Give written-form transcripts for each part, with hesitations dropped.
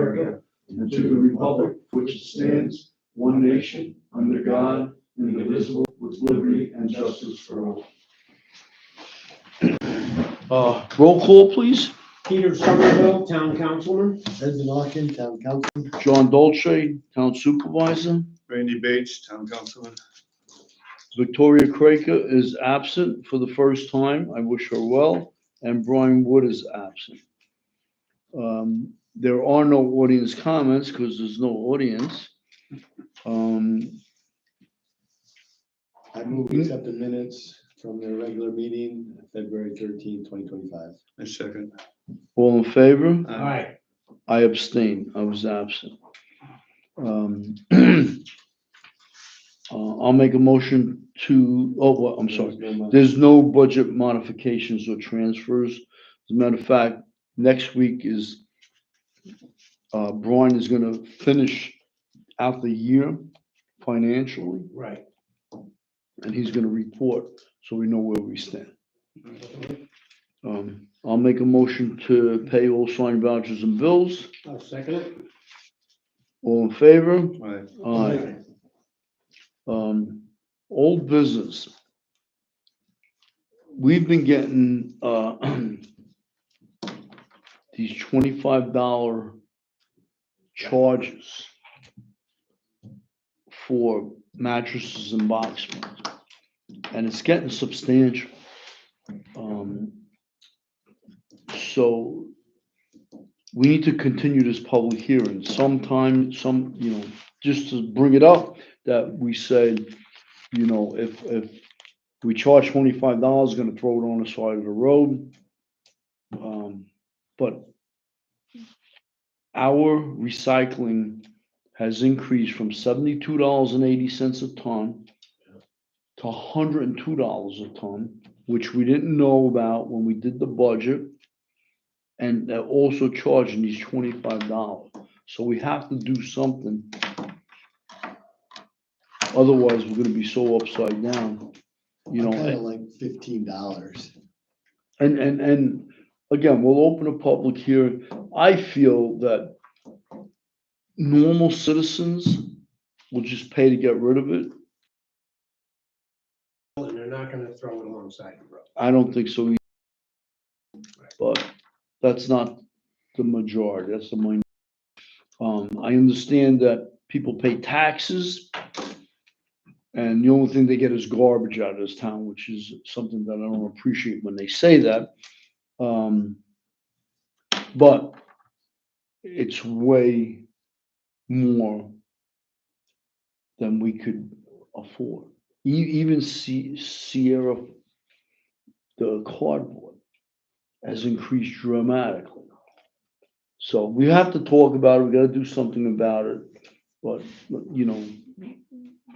America and to the republic for which it stands, one nation, under God, indivisible, with liberty and justice for all. Roll call, please. Peter Somerville, Town Councilman. Ed Denarkin, Town Council. John Dolce, Town Supervisor. Randy Bates, Town Councilman. Victoria Craker is absent for the first time. I wish her well. And Brian Wood is absent. There are no audience comments because there's no audience. I move we accept the minutes from their regular meeting, February 13, 2025. I second. All in favor? Aye. I abstain. I was absent. I'll make a motion to, I'm sorry. There's no budget modifications or transfers. As a matter of fact, next week is, Brian is gonna finish out the year financially, Right. and he's gonna report, so we know where we stand. I'll make a motion to pay all signed vouchers and bills. I'll second it. All in favor? Aye. Aye. Old business. We've been getting, these $25 charges for mattresses and box springs, and it's getting substantial. So we need to continue this public hearing sometime, just to bring it up, that we say, if we charge $25, gonna throw it on the side of the road. But our recycling has increased from $72.80 a ton to $102 a ton, which we didn't know about when we did the budget. And they're also charging these $25. So we have to do something. Otherwise, we're gonna be so upside down, Kind of like $15. and again, we'll open a public hearing. I feel that normal citizens will just pay to get rid of it. And they're not gonna throw it alongside the road. I don't think so either. But that's not the majority, that's the minority. I understand that people pay taxes, and the only thing they get is garbage out of this town, which is something that I don't appreciate when they say that. But it's way more than we could afford. Even Sierra, the cardboard, has increased dramatically. So we have to talk about it. We gotta do something about it. But,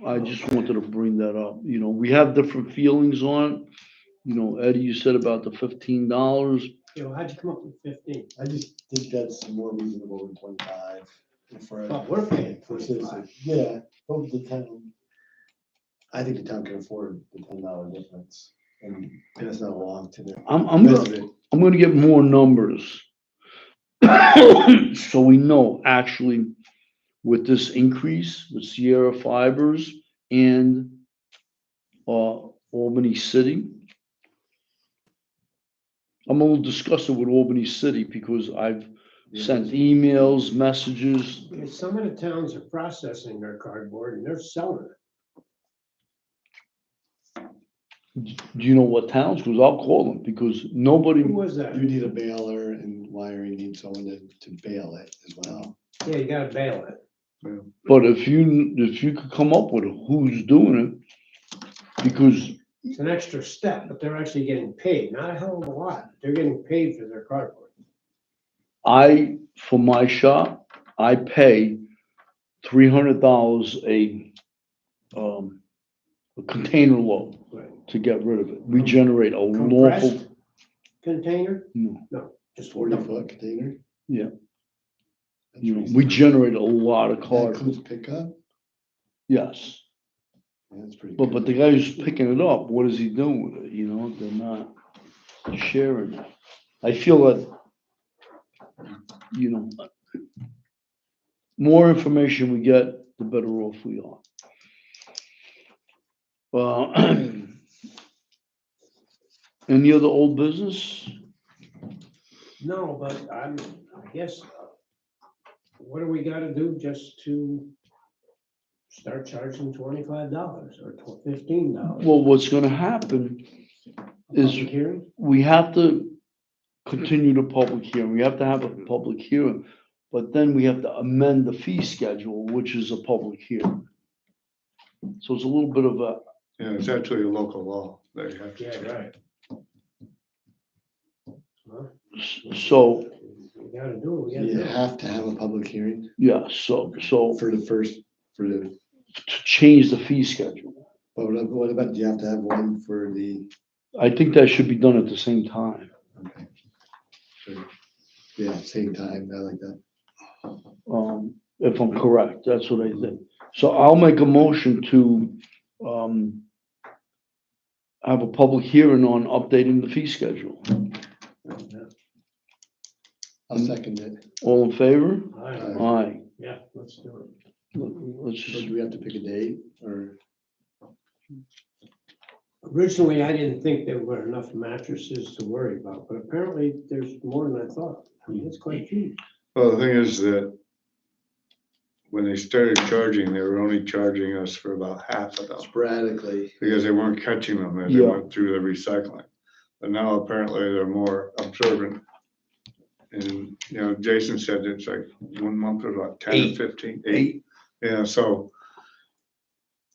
I just wanted to bring that up. We have different feelings on it. Eddie, you said about the $15. How'd you come up with 15? I just think that's more reasonable than 25. For Oh, we're paying for 25. citizens. Yeah, but the town, I think the town can afford the $10 difference, and it's not a long to their I'm gonna get more numbers. So we know actually with this increase with Sierra Fibers and Albany City. I'm a little disgusted with Albany City because I've sent emails, messages. Because some of the towns are processing their cardboard and they're selling it. Do you know what towns? Because I'll call them because nobody. Who was that? You need a baler, and wiring needs someone to bail it as well. Yeah, you gotta bail it. But if you could come up with who's doing it, because It's an extra step, but they're actually getting paid, not a hell of a lot. They're getting paid for their cardboard. for my shop, I pay $300 a container load Right. to get rid of it. We generate a lawful, Compressed container? no, No, just 40-foot container. Yeah. That's we reasonable. generate a lot of That cardboard. includes pickup. Yes, Yeah, that's pretty. but good. the guy who's picking it up, what is he doing with it? They're not sharing it. I feel that, more information we get, the better off we are. Any other old business? No, but I guess, what do we gotta do just to start charging $25 or $15? Well, what's gonna happen is Public hearing? we have to continue the public hearing. We have to have a public hearing. But then we have to amend the fee schedule, which is a public hearing. So it's a little bit of a, Yeah, it's actually a local law that you have to. Yeah, right. Well, so, we gotta do it, we gotta You do it. have to have a public hearing yeah, so for the first, for the, to change the fee schedule. but what about, do you have to have one for the, I think that should be done at the same time. okay. For- Yeah, same time, I like that. If I'm correct, that's what I think. So I'll make a motion to, have a public hearing on updating the fee schedule. I'll second it. All in favor? All right, Aye. yeah, let's do it. Let's So just, do we have to pick a date or? Originally, I didn't think there were enough mattresses to worry about, but apparently there's more than I thought. I mean, it's quite cheap. Well, the thing is that when they started charging, they were only charging us for about half of them Sporadically, because they weren't catching them as they Yeah. went through the recycling. But now apparently they're more observant. And, you know, Jason said it's like 1 month or about 10 or Eight. 15. Eight. Yeah, so,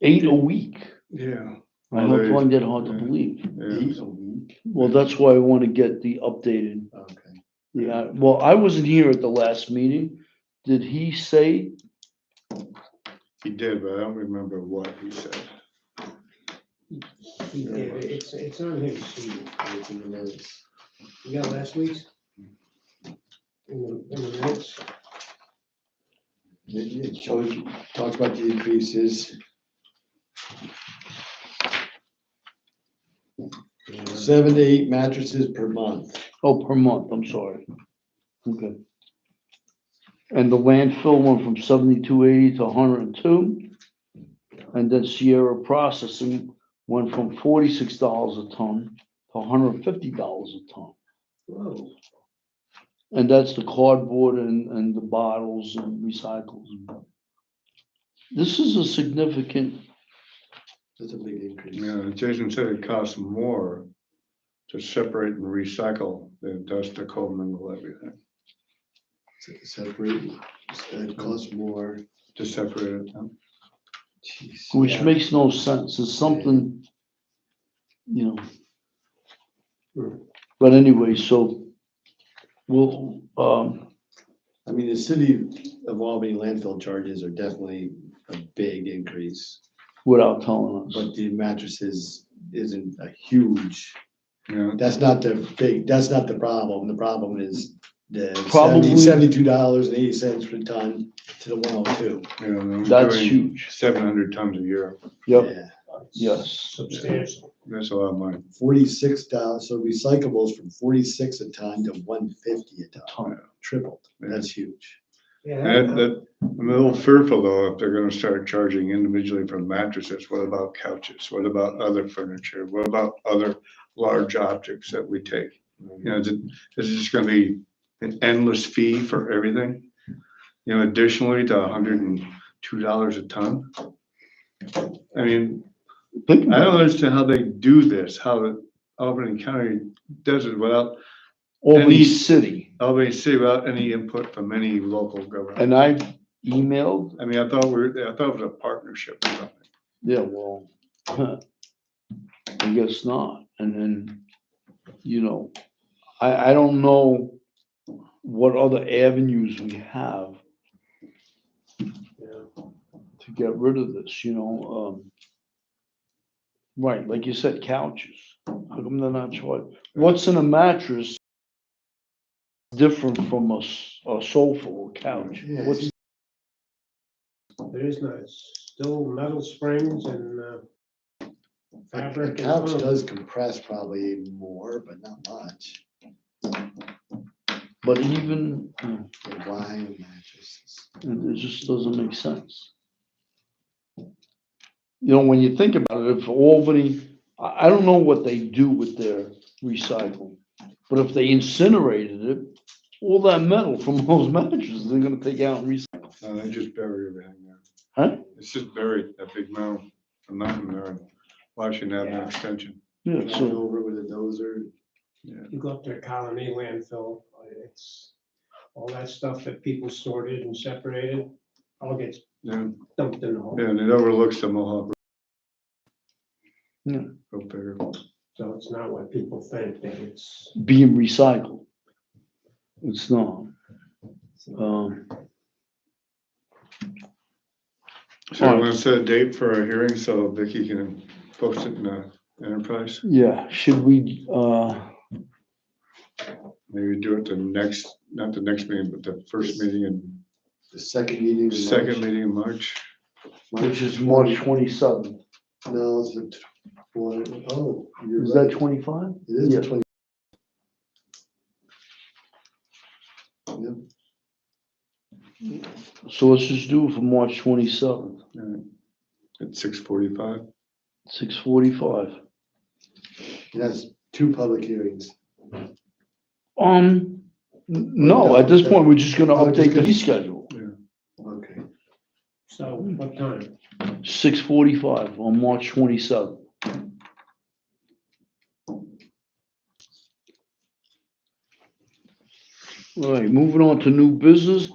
8 a week. yeah, I Well, don't they- find that hard to yeah. believe. yeah. 8 a week, Well, that's why I want to get the updated. okay. Yeah, well, I wasn't here at the last meeting. Did he say, He did, but I don't remember what he said. He did. It's on his sheet. It's in the minutes. You got last week's? In the minutes? It shows, talks about the increases, 7 to 8 mattresses per month. oh, per month, I'm sorry. Okay. And the landfill went from 72.80 to 102. And then Sierra Processing went from $46 a ton to $150 a ton. Whoa. And that's the cardboard and the bottles and recycles. This is a significant, That's a big increase. Yeah, Jason said it costs more to separate and recycle than it does to commingle everything, Separate, it costs more. to separate it. Jeez. which Yeah. makes no sense. It's something, you know. But anyway, so we'll, I mean, the city of Albany landfill charges are definitely a big increase, without telling us. but the mattresses isn't a huge, Yeah, that's not the problem. The problem is the Probably- $72.80 per ton to the 102. yeah. they're That's doing huge. 700 tons a year. Yep, Yeah, yes. Substantial. That's a lot of money. $46, so recyclables from 46 a ton to 150 a ton, Ton. tripled. That's huge. Yeah. That, I'm a little fearful though, if they're gonna start charging individually for mattresses, what about couches? What about other furniture? What about other large objects that we take? You know, is it just gonna be an endless fee for everything? You know, additionally to $102 a ton? I mean, Think I about don't it. understand how they do this, how Albany County does it without, Albany any- City, Albany City without any input from any local government. and I emailed, I mean, I thought it was a partnership or something. yeah, well, I guess not. And then, you know, I don't know what other avenues we have Yeah. to get rid of this, you know, right, like you said, couches. How come they're not charged? What's in a mattress different from a sofa or couch? Yeah, What's, There is not, it's still metal springs and A fabric. and couch foam. does compress probably more, but not much. But even, Why mattresses? it just doesn't make sense. You know, when you think about it, if Albany, I don't know what they do with their recycling, but if they incinerated it, all that metal from those mattresses, they're gonna take out and recycle. They just bury everything there. Huh? It's just buried, that big mountain, a mountain there, in Washington Avenue Yeah. Extension. Yeah, Run so, over with a dozer. You go up to Colony landfill, it's all that stuff that people sorted and separated, all gets Yeah, dumped in the hole. yeah, and it overlooks the Mohawk. Yeah. Go figure. So it's not what people think, that it's, being recycled. It's not. So I want to set a date for our hearing so Vicky can post it in the Enterprise. Yeah, should we, Maybe do it the next, not the next meeting, but the first meeting in, The second meeting. in second March. meeting in March. which is March 27th? No, it's the oh, you're Is right. that 25? It is Yeah. the 20. Yep. So let's just do it for March 27th, At 6:45. 6:45. And that's two public hearings. No, at this point, we're just gonna Oh, just update the gonna- fee schedule. Okay. so what time? 6:45 on March 27th. All right, moving on to new business.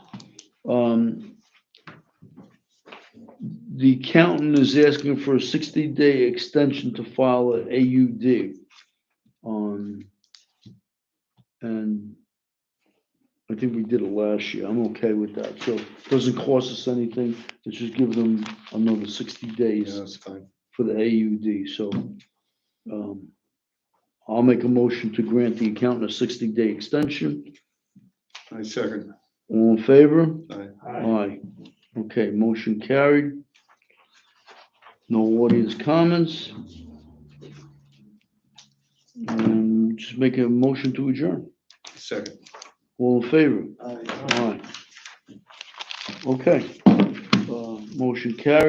The accountant is asking for a 60-day extension to file an AUD. And I think we did it last year. I'm okay with that. So it doesn't cost us anything. It's just give them another 60 Yeah, days that's fine. for the AUD. So I'll make a motion to grant the accountant a 60-day extension. I second. All in favor? Aye. Aye. Okay, motion carried. No audience comments. And just make a motion to adjourn. Second. All in favor? Aye. Aye. Okay. Motion carried.